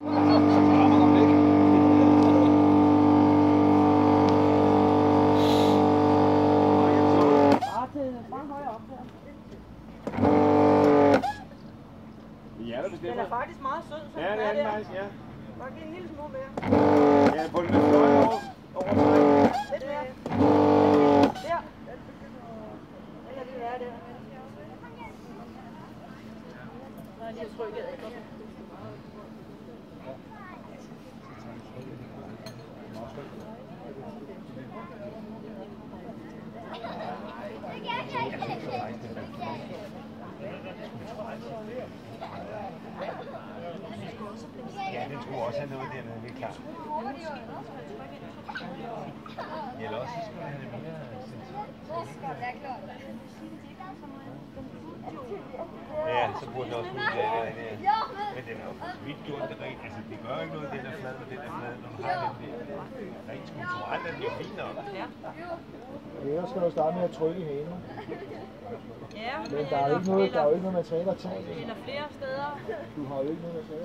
Den er faktisk meget sød, så ja, det er den faktisk, ja. Bare giv en lille smule mere. Ja, på den lidt fløje over sig. Lidt mere. Der. Den er det være der. Nå, lige trykket af. Ja, den skulle også have noget dernede, det er klart. Eller også skal han have mere ja, så burde det også blive det der. Men den er jo for vidt gjort det rent. Altså, det gør ikke noget, den er flad, og den er flad, når man har den der. Rent skulpturelt er den jo fin nok. Ellers skal du starte med at trykke i hanen. Ja, men der er jo ikke noget materiale at tage. Der er flere steder. Du har jo ikke noget materiale.